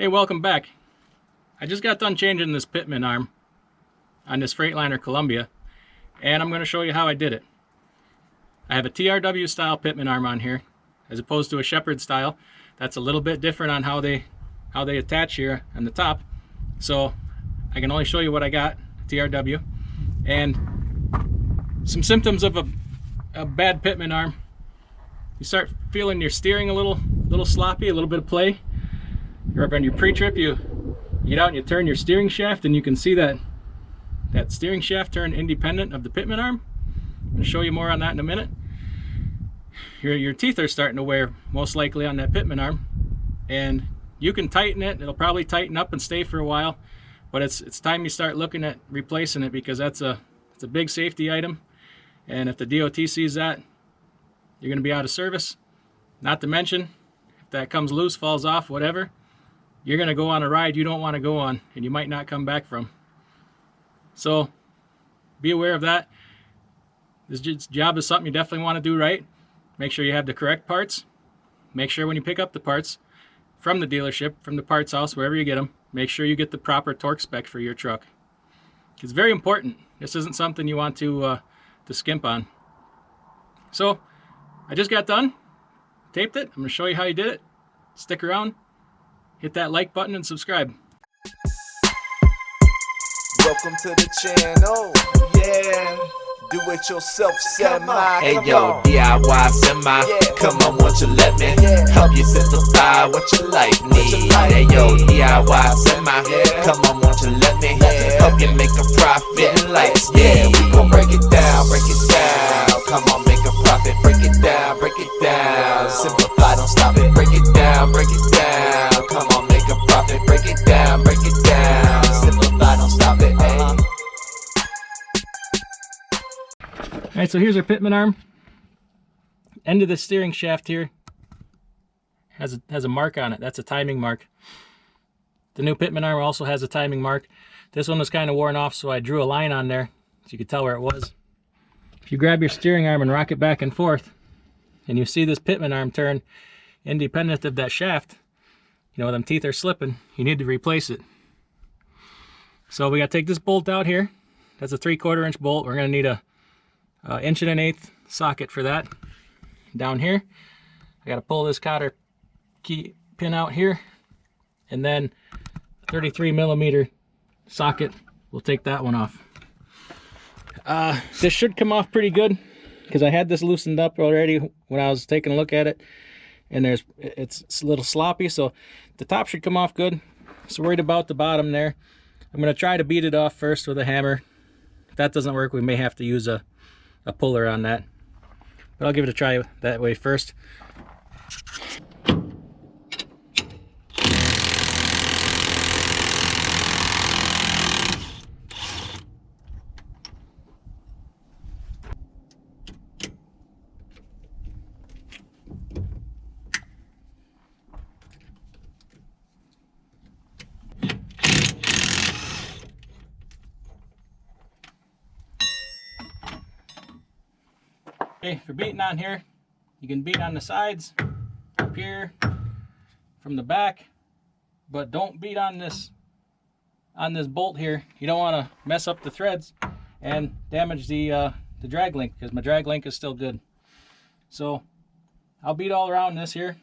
Hey, welcome back. I just got done changing this pitman arm on this Freightliner Columbia, and I'm going to show you how I did it. I have a TRW style pitman arm on here, as opposed to a shepherd style. That's a little bit different on how they attach here on the top. So I can only show you what I got, TRW, and some symptoms of a bad pitman arm. You start feeling your steering a little sloppy, a little bit of play. You're up on your pre-trip, you get out and you turn your steering shaft, and you can see that steering shaft turn independent of the pitman arm. I'm going to show you more on that in a minute. Your teeth are starting to wear, most likely, on that pitman arm, and you can tighten it. It'll probably tighten up and stay for a while, but it's time you start looking at replacing it, because it's a big safety item, and if the DOT sees that, you're going to be out of service. Not to mention, if that comes loose, falls off, whatever, you're going to go on a ride you don't want to go on, and you might not come back from. So be aware of that. This job is something you definitely want to do right. Make sure you have the correct parts. Make sure when you pick up the parts from the dealership, from the parts house, wherever you get them, make sure you get the proper torque spec for your truck. It's very important. This isn't something you want to skimp on. So I just got done, taped it. I'm going to show you how you did it. Stick around, hit that like button, and subscribe. Welcome to the channel, yeah. Do it yourself, semi. Hey yo, DIY semi. Come on, won't you let me help you simplify what your life needs? Hey yo, DIY semi. Come on, won't you let me help you make a profit in life? Yeah, we gon' break it down, break it down. Come on, make a profit, break it down, break it down. Simplify, don't stop it. Break it down, break it down. Come on, make a profit, break it down, break it down. Simplify, don't stop it. Alright, so here's our pitman arm. End of the steering shaft here has a mark on it. That's a timing mark. The new pitman arm also has a timing mark. This one was kind of worn off, so I drew a line on there so you could tell where it was. If you grab your steering arm and rock it back and forth, and you see this pitman arm turn independent of that shaft, you know them teeth are slipping, you need to replace it. So we got to take this bolt out here. That's a 3/4 inch bolt. We're going to need a 1 1/8" socket for that. Down here I got to pull this cotter key pin out here, and then a 33mm socket. We'll take that one off. This should come off pretty good, because I had this loosened up already when I was taking a look at it, and it's a little sloppy, so the top should come off good. So worried about the bottom there. I'm going to try to beat it off first with a hammer. If that doesn't work, we may have to use a puller on that, but I'll give it a try that way first. Okay, for beating on here, you can beat on the sides, up here, from the back, but don't beat on this bolt here. You don't want to mess up the threads and damage the drag link, because my drag link is still good. So I'll beat all around this here,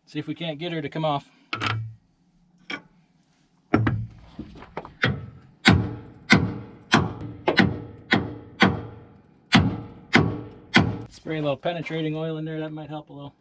see if we can't get her to come off. Spray a little penetrating oil in there, that might help a little.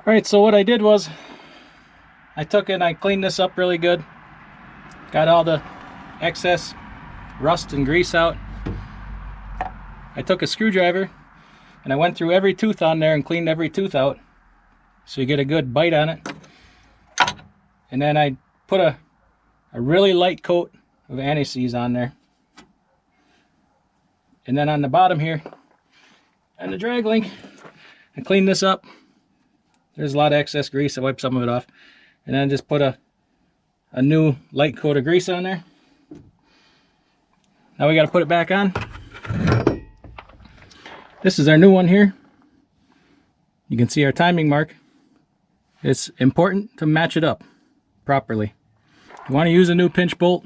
Alright, so what I did was I took it and I cleaned this up really good. Got all the excess rust and grease out. I took a screwdriver and I went through every tooth on there and cleaned every tooth out so you get a good bite on it. And then I put a really light coat of anti-seize on there. And then on the bottom here, and the drag link, I clean this up. There's a lot of excess grease. I wipe some of it off. And then just put a new light coat of grease on there. Now we got to put it back on. This is our new one here. You can see our timing mark. It's important to match it up properly. You want to use a new pinch bolt.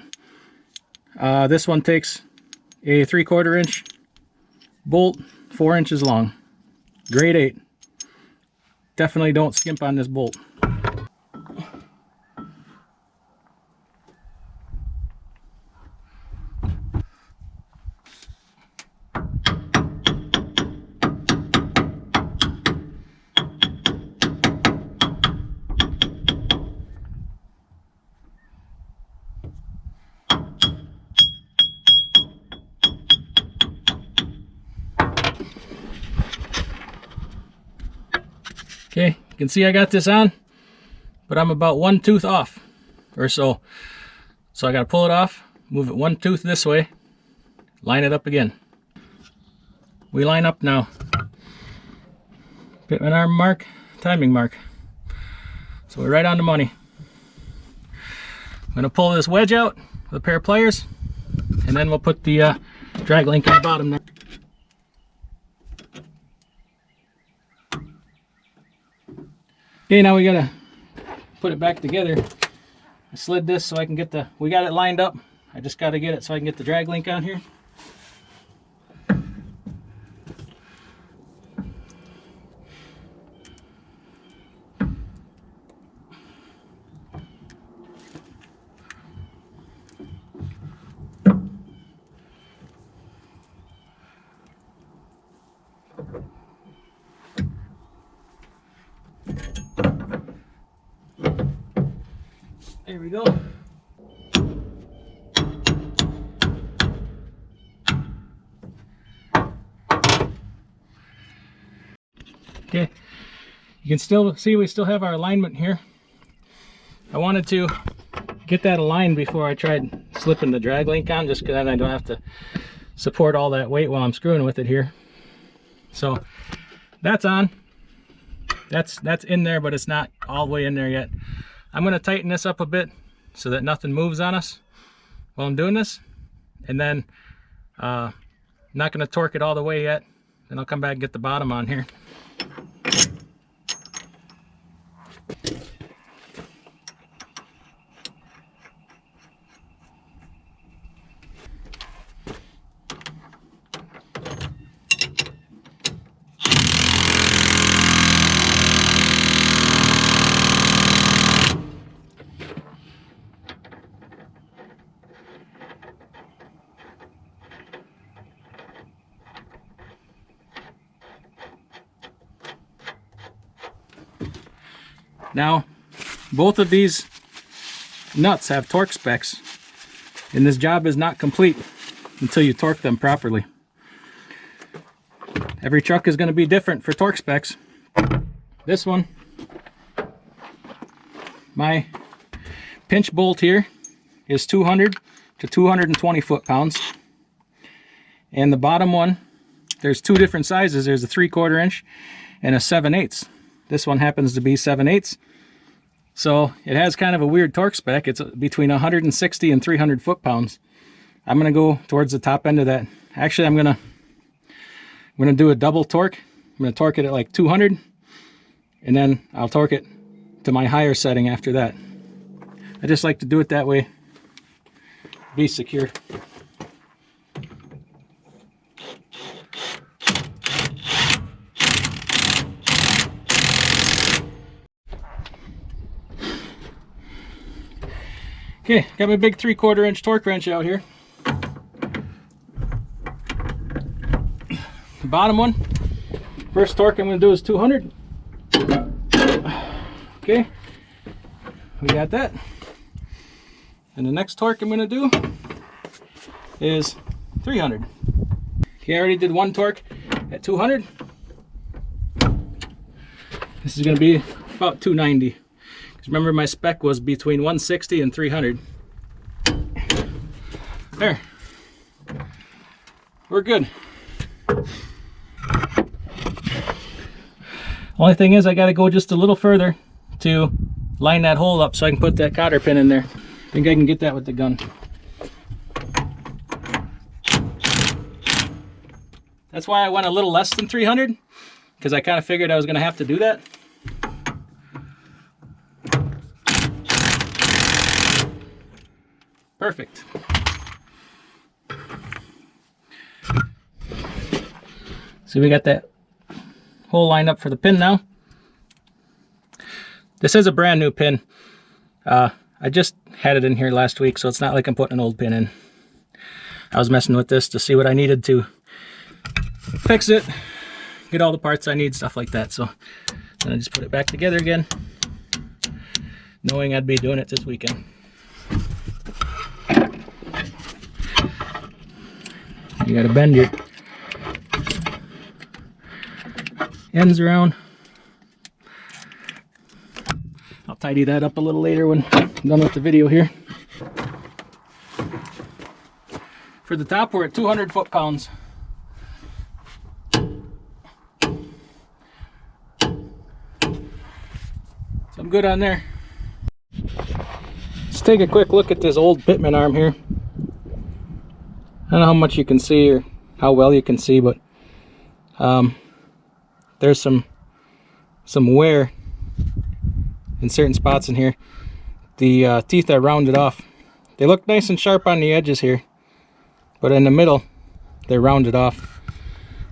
This one takes a 3/4 inch bolt, 4 inches long, grade 8. Definitely don't skimp on this bolt. Okay, you can see I got this on, but I'm about 1 tooth off or so. So I got to pull it off, move it 1 tooth this way, line it up again. We line up now. Pitman arm mark, timing mark. So we're right on the money. I'm going to pull this wedge out with a pair of pliers, and then we'll put the drag link on the bottom there. Okay, now we gotta put it back together. I slid this so I can get we got it lined up. I just gotta get it so I can get the drag link on here. There we go. Okay, you can still see we still have our alignment here. I wanted to get that aligned before I tried slipping the drag link on, just because then I don't have to support all that weight while I'm screwing with it here. So that's on. That's in there, but it's not all the way in there yet. I'm going to tighten this up a bit so that nothing moves on us while I'm doing this. And then I'm not going to torque it all the way yet. Then I'll come back and get the bottom on here. Now, both of these nuts have torque specs, and this job is not complete until you torque them properly. Every truck is going to be different for torque specs. This one, my pinch bolt here is 200 to 220 foot-pounds. And the bottom one, there's two different sizes. There's a 3/4 inch and a 7/8. This one happens to be 7/8. So it has kind of a weird torque spec. It's between 160 and 300 foot-pounds. I'm going to go towards the top end of that. Actually, I'm going to do a double torque. I'm going to torque it at like 200, and then I'll torque it to my higher setting after that. I just like to do it that way. Be secure. Okay, got my big 3/4 inch torque wrench out here. The bottom one, first torque I'm going to do is 200. Okay, we got that. And the next torque I'm going to do is 300. Okay, I already did one torque at 200. This is going to be about 290. Remember, my spec was between 160 and 300. There. We're good. Only thing is, I got to go just a little further to line that hole up so I can put that cotter pin in there. I think I can get that with the gun. That's why I went a little less than 300, because I kind of figured I was going to have to do that. Perfect. So we got that hole lined up for the pin now. This is a brand new pin. I just had it in here last week, so it's not like I'm putting an old pin in. I was messing with this to see what I needed to fix it, get all the parts I need, stuff like that. So then I just put it back together again, knowing I'd be doing it this weekend. You gotta bend your ends around. I'll tidy that up a little later when I'm done with the video here. For the top, we're at 200 foot-pounds. So I'm good on there. Let's take a quick look at this old pitman arm here. I don't know how much you can see or how well you can see, but there's some wear in certain spots in here. The teeth are rounded off. They look nice and sharp on the edges here, but in the middle they're rounded off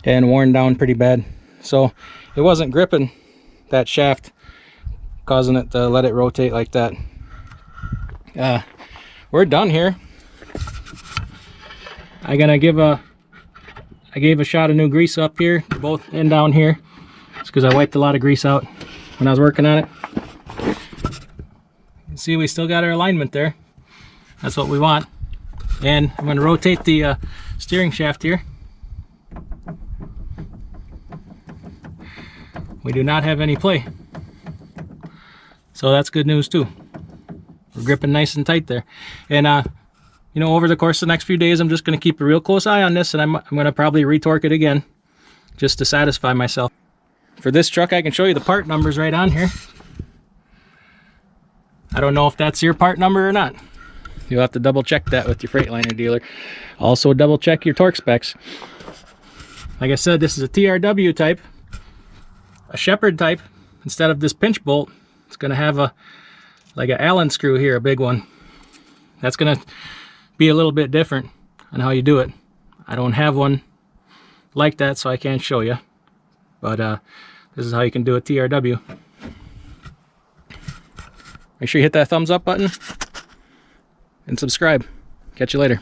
and worn down pretty bad. So it wasn't gripping that shaft, causing it to let it rotate like that. We're done here. I gave a shot of new grease up here, both and down here. It's because I wiped a lot of grease out when I was working on it. You can see we still got our alignment there. That's what we want. And I'm going to rotate the steering shaft here. We do not have any play, so that's good news too. We're gripping nice and tight there. And you know, over the course of the next few days, I'm just going to keep a real close eye on this, and I'm going to probably retorque it again just to satisfy myself. For this truck, I can show you the part numbers right on here. I don't know if that's your part number or not. You'll have to double check that with your Freightliner dealer. Also double check your torque specs. Like I said, this is a TRW type, a Shepherd type. Instead of this pinch bolt, it's going to have like an Allen screw here, a big one. That's going to be a little bit different on how you do it. I don't have one like that, so I can't show you, but this is how you can do a TRW. Make sure you hit that thumbs up button and subscribe. Catch you later.